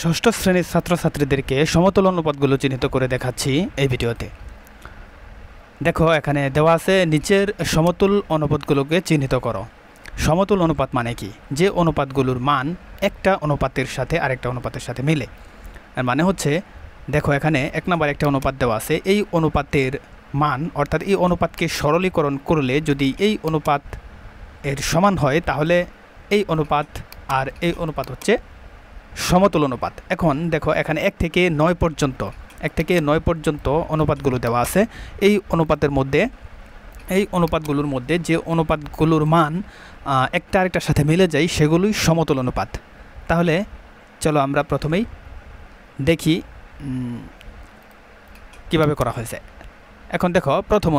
ষষ্ঠ শ্রেণীর ছাত্রছাত্রীদেরকে সমতল অনুপাতগুলো চিহ্নিত করে দেখাচ্ছি এই ভিডিওতে। দেখো এখানে দেওয়া আছে নিচের সমতল অনুপাতগুলোকে চিহ্নিত করো। সমতল অনুপাত মানে কি? যে অনুপাতগুলোর মান একটা অনুপাতের সাথে আরেকটা অনুপাতের সাথে মিলে। আর মানে হচ্ছে দেখো এখানে এক নম্বর একটা অনুপাত দেওয়া আছে, এই অনুপাতের মান অর্থাৎ এই অনুপাতকে সরলীকরণ করলে যদি এই অনুপাত এর সমান হয় তাহলে এই অনুপাত আর এই অনুপাত হচ্ছে সমতল অনুপাত। এখন দেখো এখানে 1 থেকে 9 পর্যন্ত অনুপাতগুলো দেওয়া আছে। এই অনুপাতগুলোর মধ্যে যে অনুপাতগুলোর মান একটা আরেকটার সাথে মিলে যায় সেগুলোই সমতল অনুপাত। তাহলে চলো আমরা প্রথমেই দেখি কিভাবে করা হয়েছে। এখন দেখো প্রথম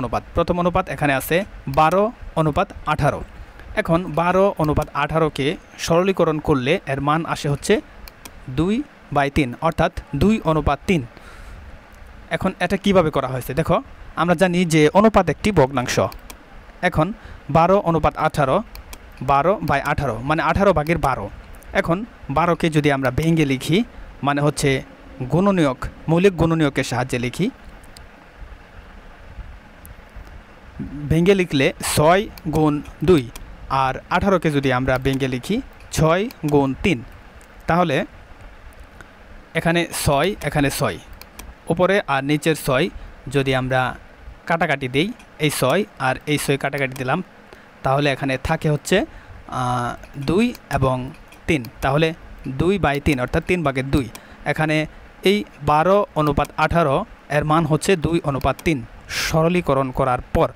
অনুপাত এখানে আছে 12:18। এখন 12:18কে সরলীকরণ করলে এর মান আসে হচ্ছে 2/3 অর্থাৎ 2:3। এখন এটা কিভাবে করা হয়েছে দেখো, আমরা জানি যে অনুপাত একটি ভগ্নাংশ। এখন 12:18 12/18 মানে 18 ভাগের 12। এখন 12কে যদি আমরা ভেঙে লিখি মানে হচ্ছে গুণনীয়ক, মৌলিক গুণনীয়কের সাহায্যে লিখি। ভেঙে লিখলে 6 গুণ 2, আর 18কে যদি আমরা ভেঙে লিখি 6 গুণ 3, তাহলে এখানে 6 উপরে আর নিচের 6 যদি আমরা কাটাকাটি দিই, এই 6 আর এই 6 কাটাকাটি দিলাম, তাহলে এখানে থাকে হচ্ছে 2 এবং 3, তাহলে 2/3 অর্থাৎ 3/2। এখানে এই 12:18 এর মান হচ্ছে 2:3 সরলীকরণ করার পর।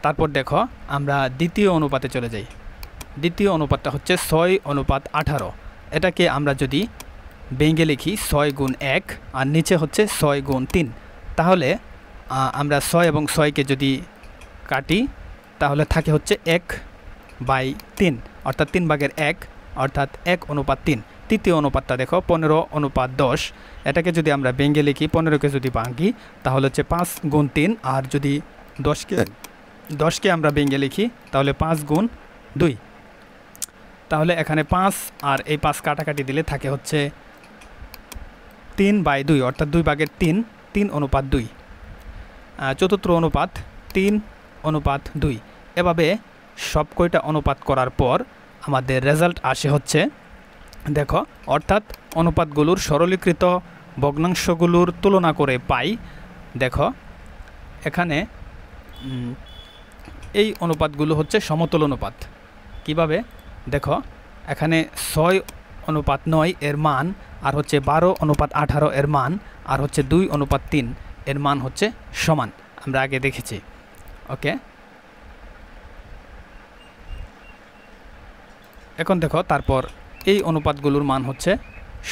তারপর দেখো আমরা দ্বিতীয় অনুপাতে চলে যাই। দ্বিতীয় অনুপাতটা হচ্ছে 6:18। এটাকে আমরা যদি ভেঙে লিখি 6 গুণ 1 আর নিচে হচ্ছে 6 গুণ 3, তাহলে আমরা 6 এবং 6কে যদি কাটি তাহলে থাকে হচ্ছে 1/3 অর্থাৎ 3/1 অর্থাৎ 1:3। তৃতীয় অনুপাতটা দেখো 15:10। এটাকে যদি আমরা ভেঙে লিখি 15কে যদি ভাঙি তাহলে হচ্ছে 5 গুণ 3, আর যদি 10কে আমরা ভেঙে লিখি তাহলে 5 গুণ 2। তাহলে এখানে 5 আর এই 5 কাটাকাটি দিলে থাকে হচ্ছে 3/2 অর্থাৎ 2/3 3:2। চতুর্থ অনুপাত 3:2। এভাবে সব কয়টা অনুপাত করার পর আমাদের রেজাল্ট আসে হচ্ছে দেখো, অর্থাৎ অনুপাতগুলোর সরলীকৃত ভগ্নাংশগুলোর তুলনা করে পাই। দেখো এখানে এই অনুপাতগুলো হচ্ছে সমতল অনুপাত। কিভাবে দেখো, এখানে 6:9 এর মান আর হচ্ছে 12:18 এর মান আর হচ্ছে 2:3 এর মান হচ্ছে সমান, আমরা আগে দেখেছি। ওকে, এখন দেখো তারপর এই অনুপাতগুলোর মান হচ্ছে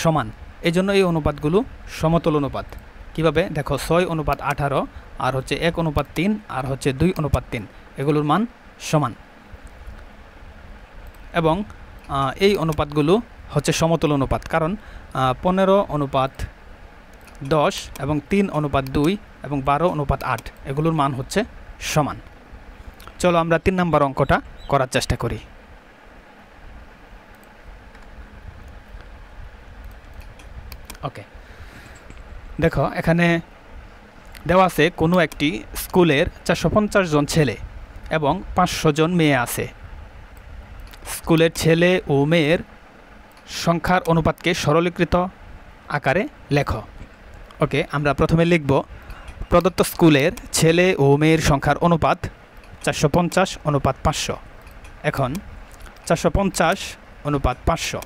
সমান, এই জন্য এই অনুপাতগুলো সমতল অনুপাত। কিভাবে দেখো 6:18 আর হচ্ছে 1:3 আর হচ্ছে 2:3 এগুলোর মান সমান, এবং এই অনুপাতগুলো হচ্ছে সমতল অনুপাত কারণ 15:10 এবং 3:2 এবং 12:8 এগুলোর মান হচ্ছে সমান। চলো আমরা 3 নম্বর অঙ্কটা করার চেষ্টা করি। ওকে, দেখো এখানে দেওয়া আছে কোনো একটি স্কুলের 450 জন ছেলে এবং 500 জন মেয়ে আছে। স্কুলের ছেলে ও মেয়ের সংখ্যার অনুপাতকে সরলীকৃত আকারে লেখো। ওকে, আমরা প্রথমে লিখব প্রদত্ত স্কুলের ছেলে ও মেয়ের সংখ্যার অনুপাত 450:500। এখন 450:500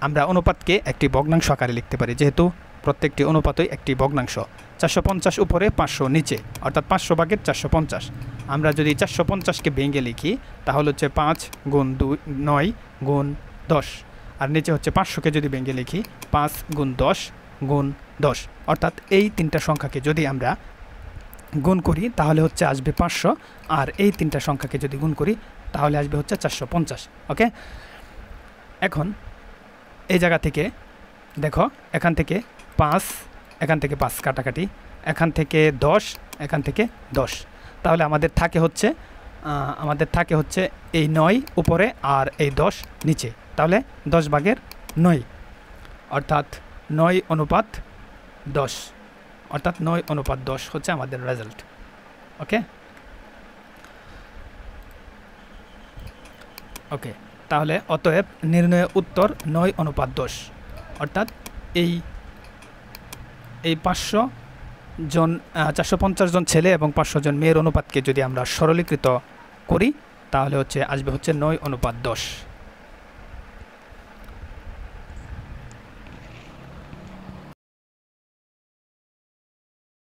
আমরা অনুপাতকে একটি ভগ্নাংশ আকারে লিখতে পারি, যেহেতু প্রত্যেকটি অনুপাতই একটি ভগ্নাংশ। 450 উপরে 500 নিচে, অর্থাৎ 500/450। আমরা যদি 450কে ভেঙে লিখি তাহলে হচ্ছে 5 গুণ 9 গুণ 10, আর নিচে হচ্ছে 500কে যদি ভেঙে লিখি 5 গুণ 10 গুণ 10, অর্থাৎ এই তিনটা সংখ্যাকে যদি আমরা গুণ করি তাহলে হচ্ছে আসবে 500, আর এই তিনটা সংখ্যাকে যদি গুণ করি তাহলে আসবে হচ্ছে 450। ওকে, এখন এই জায়গা থেকে দেখো এখান থেকে 5 কাটাকাটি, এখান থেকে 10, এখান থেকে 10, তাহলে আমাদের থাকে হচ্ছে আমাদের থাকে হচ্ছে এই 9 উপরে আর এই 10 নিচে, তাহলে 10/9, অর্থাৎ 9:10, অর্থাৎ 9:10 হচ্ছে আমাদের রেজাল্ট। ওকে ওকে তাহলে অতএব নির্ণয় উত্তর 9:10, অর্থাৎ এই 500 জন 450 জন ছেলে এবং 500 জন মেয়ের অনুপাতকে যদি আমরা সরলীকৃত করি তাহলে আসবে 9:10।